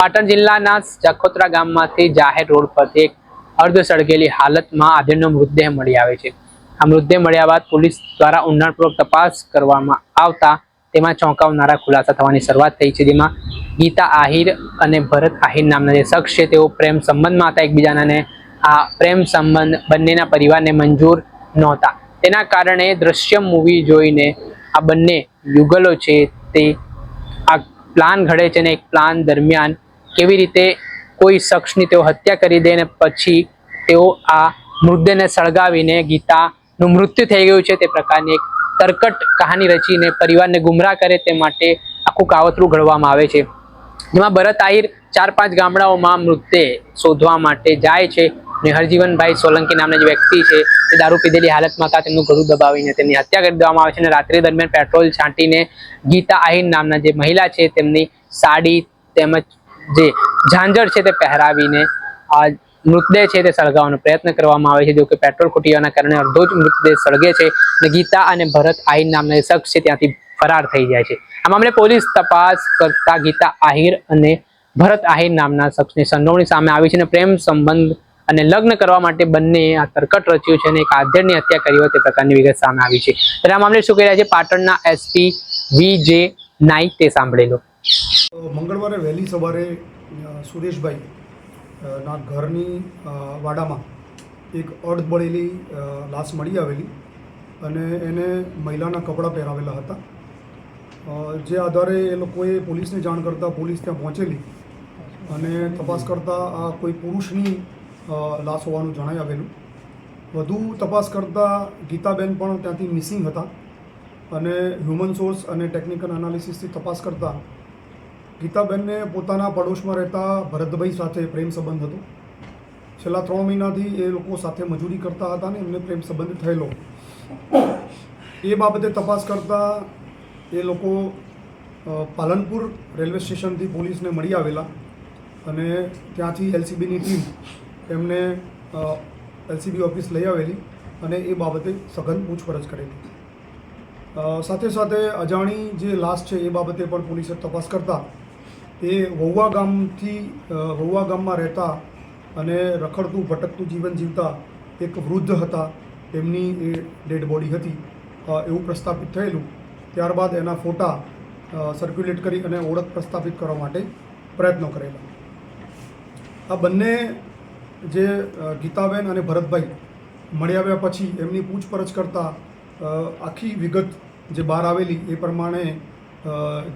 પાટણ જિલ્લાના જખોત્રા ગામમાંથી જાહેર રોડ પરથી એક અર્ધ સળગેલી હાલતમાં આધેડનો મૃતદેહ મળી આવે છે. આ મૃતદેહ મળ્યા બાદ પોલીસ દ્વારા ઊંડાણપૂર્વક તપાસ કરવામાં આવતા તેમાં ચોંકાવનારા ખુલાસા થવાની શરૂઆત થઈ છે, જેમાં ગીતા આહિર અને ભરત આહિર નામના જે શખ્સ છે તેઓ પ્રેમ સંબંધમાં હતા એકબીજાના, અને આ પ્રેમ સંબંધ બંનેના પરિવારને મંજૂર નહોતા. તેના કારણે દ્રશ્યમ મૂવી જોઈને આ બંને યુગલો છે તે આ પ્લાન ઘડે છે, અને એક પ્લાન દરમિયાન કેવી રીતે કોઈ શખ્સની તેઓ હત્યા કરી દે અને પછી તેઓ આ મૃતદેહને સળગાવીને ગીતાનું મૃત્યુ થઈ ગયું છે તે પ્રકારની એક તરકટ કહાની રચીને પરિવારને ગુમરાહ કરે તે માટે આખું કાવતરું ઘડવામાં આવે છે, જેમાં ભરત આહિર 4-5 ગામડાઓમાં મૃતદેહ શોધવા માટે જાય છે. હરજીવનભાઈ સોલંકી નામના જે વ્યક્તિ છે તે દારૂ પીધેલી હાલતમાં હતા, તેમનું ગળું દબાવીને તેમની હત્યા કરી દેવામાં આવે છે, અને રાત્રિ દરમિયાન પેટ્રોલ છાંટીને ગીતા આહિર નામના જે મહિલા છે તેમની સાડી તેમજ જે ઝાંઝર છે તે પહેરાવીને આ મૃતદેહ છે તે સળગાવવાનો પ્રયત્ન કરવામાં આવે છે. જો કે પેટ્રોલ ખૂટી જવાના કારણે અડધો જ મૃતદેહ સળગે છે અને ગીતા અને ભરત આહિર નામના જે શખ્સ છે ત્યાંથી ફરાર થઈ જાય છે. આ મામલે પોલીસ તપાસ કરતા ગીતા આહિર અને ભરત આહિર નામના શખ્સની સંડોવણી સામે આવી છે, અને પ્રેમ સંબંધ અને લગ્ન કરવા માટે બંને આ તરકટ રચ્યું છે અને એક આધેડની હત્યા કરી હોય તે પ્રકારની વિગત સામે આવી છે. ત્યારે આ મામલે શું કહી રહ્યા છે પાટણના એસપી વી.જે. નાઈક તે સાંભળી લો. મંગળવારે વહેલી સવારે સુરેશભાઈ ના ઘરની વાડામાં એક અર્ધ બળેલી લાશ મળી આવેલી, અને એને મહિલાના કપડાં પહેરાવેલા હતા. જે આધારે એ લોકોએ પોલીસને જાણ કરતાં પોલીસ ત્યાં પહોંચેલી અને તપાસ કરતાં આ કોઈ પુરુષની લાશ હોવાનું જણાઈ આવેલું. વધુ તપાસ કરતાં ગીતાબેન પણ ત્યાંથી મિસિંગ હતા, અને હ્યુમન સોર્સ અને ટેકનિકલ એનાલિસિસથી તપાસ કરતાં ગીતાબેનને પોતાના પડોશમાં રહેતા ભરતભાઈ સાથે પ્રેમ સંબંધ હતો. છેલ્લા 3 મહિનાથી એ લોકો સાથે મજૂરી કરતા હતા અને એમને પ્રેમ સંબંધ થયેલો. એ બાબતે તપાસ કરતાં એ લોકો પાલનપુર રેલવે સ્ટેશનથી પોલીસને મળી આવેલા, અને ત્યાંથી એલસીબીની ટીમ એમને એલસીબી ઓફિસ લઈ આવેલી અને એ બાબતે સઘન પૂછપરછ કરેલી. સાથે સાથે અજાણી જે લાશ છે એ બાબતે પણ પોલીસે તપાસ કરતાં એ વહુવા ગામમાં રહેતા અને રખડતું ભટકતું જીવન જીવતા એક વૃદ્ધ હતા, તેમની એ ડેડ બોડી હતી એવું પ્રસ્થાપિત થયેલું. ત્યારબાદ એના ફોટા સર્ક્યુલેટ કરી અને ઓળખ પ્રસ્થાપિત કરવા માટે પ્રયત્નો કરેલા. આ બંને જે ગીતાબેન અને ભરતભાઈ મળી આવ્યા પછી એમની પૂછપરછ કરતાં આખી વિગત જે બહાર આવેલી એ પ્રમાણે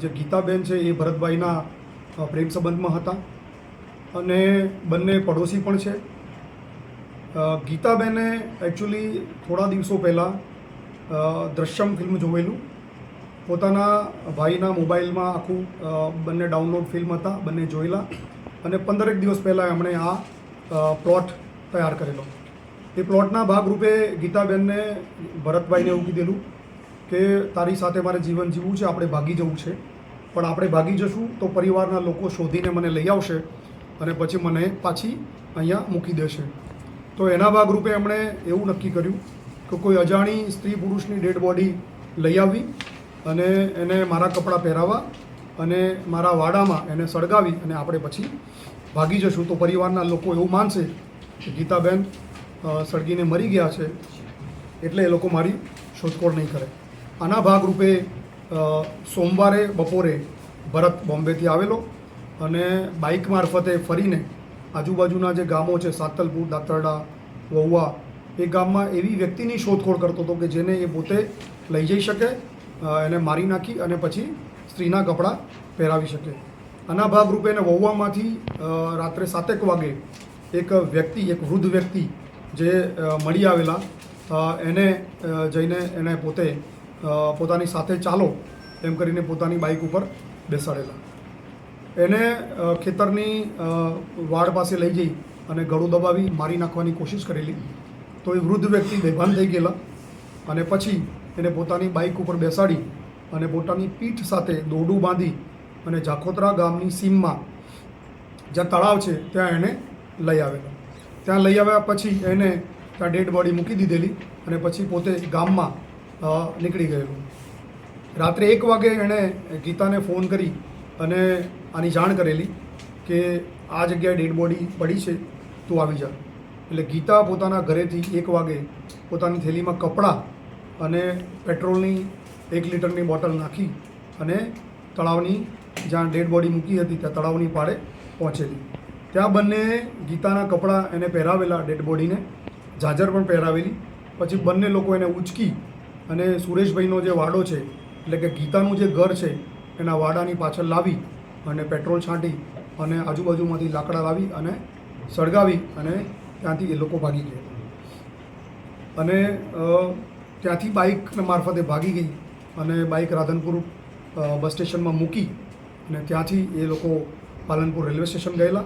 જે ગીતાબેન છે એ ભરતભાઈના પ્રેમ સંબંધમાં હતા અને બંને પડોશી પણ છે. ગીતાબેને એકચ્યુઅલી થોડા દિવસો પહેલાં દ્રશ્યમ ફિલ્મ જોયેલું. પોતાના ભાઈના મોબાઈલમાં આખું બંને ડાઉનલોડ ફિલ્મ હતા, બંને જોયેલા, અને 15 દિવસ પહેલાં એમણે આ પ્લોટ તૈયાર કરેલો. એ પ્લોટના ભાગરૂપે ગીતાબેનને ભરતભાઈને એવું કીધેલું કે તારી સાથે મારે જીવન જીવવું છે, આપણે ભાગી જવું છે, પણ આપણે ભાગી જશું તો પરિવારના લોકો શોધીને મને લઈ આવશે અને પછી મને પાછી અહીંયા મૂકી દેશે. તો એના ભાગરૂપે એમણે એવું નક્કી કર્યું કે કોઈ અજાણી સ્ત્રી પુરુષની ડેડ બોડી લઈ આવવી અને એને મારા કપડાં પહેરાવવા અને મારા વાડામાં એને સળગાવી અને આપણે પછી ભાગી જશું તો પરિવારના લોકો એવું માનશે કે ગીતાબેન સળગીને મરી ગયા છે, એટલે એ લોકો મારી શોધખોળ નહીં કરે. આના ભાગરૂપે સોમવારે બપોરે ભરત બોમ્બેથી આવેલો અને બાઇક મારફતે ફરીને આજુબાજુના જે ગામો છે સાતલપુર, દાતરડા, વહુવા, એ ગામમાં એવી વ્યક્તિની શોધખોળ કરતો હતો કે જેને એ પોતે લઈ જઈ શકે, એને મારી નાખી અને પછી સ્ત્રીના કપડાં પહેરાવી શકે. આના ભાગરૂપે એને વહુવામાંથી રાત્રે 7 વાગે એક વૃદ્ધ વ્યક્તિ જે મળી આવેલા એને જઈને એને પોતાની સાથે ચાલો એમ કરીને પોતાની બાઇક ઉપર બેસાડેલા. એને ખેતરની વાડ પાસે લઈ જઈ અને ગળું દબાવી મારી નાખવાની કોશિશ કરેલી, તો એ વૃદ્ધ વ્યક્તિ બેભાન થઈ ગયેલા, અને પછી એને પોતાની બાઇક ઉપર બેસાડી અને પોતાની પીઠ સાથે દોરડું બાંધી અને જાખોત્રા ગામની સીમમાં જ્યાં તળાવ છે ત્યાં એને લઈ આવેલો. ત્યાં લઈ આવ્યા પછી એને ત્યાં ડેડ બોડી મૂકી દીધેલી અને પછી પોતે ગામમાં નીકળી ગયેલું. રાત્રે 1 વાગે એણે ગીતાને ફોન કરી અને આની જાણ કરેલી કે આ જગ્યાએ ડેડ બોડી પડી છે, તું આવી જા. એટલે ગીતા પોતાના ઘરેથી 1 વાગે પોતાની થેલીમાં કપડાં અને પેટ્રોલની 1 લીટરની બોટલ નાખી અને તળાવની જ્યાં ડેડ બોડી મૂકી હતી ત્યાં તળાવની પાળે પહોંચેલી. ત્યાં બંને ગીતાના કપડાં એને પહેરાવેલા, ડેડ બોડીને ઝાઝર પણ પહેરાવેલી. પછી બંને લોકો એને ઉંચકી અને સુરેશભાઈનો જે વાડો છે, એટલે કે ગીતાનું જે ઘર છે એના વાડાની પાછળ લાવી અને પેટ્રોલ છાંટી અને આજુબાજુમાંથી લાકડા લાવી અને સળગાવી અને ત્યાંથી એ લોકો ભાગી ગયા. અને ત્યાંથી બાઇક મારફતે ભાગી ગઈ અને બાઇક રાધનપુર બસ સ્ટેશનમાં મૂકી અને ત્યાંથી એ લોકો પાલનપુર રેલવે સ્ટેશન ગયેલા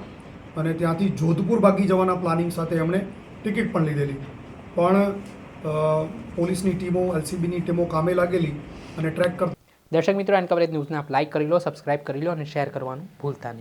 અને ત્યાંથી જોધપુર ભાગી જવાના પ્લાનિંગ સાથે એમણે ટિકિટ પણ લીધેલી. પણ પોલીસની ટીમો, એલસીબીની ટીમો કામે લાગેલી અને ટ્રેક કરતા. દર્શક મિત્રો, એન કવરેજ ન્યૂઝને આપ લાઇક કરી લો, સબસ્ક્રાઇબ કરી લો અને શેર કરવાનું ભૂલતા નહીં.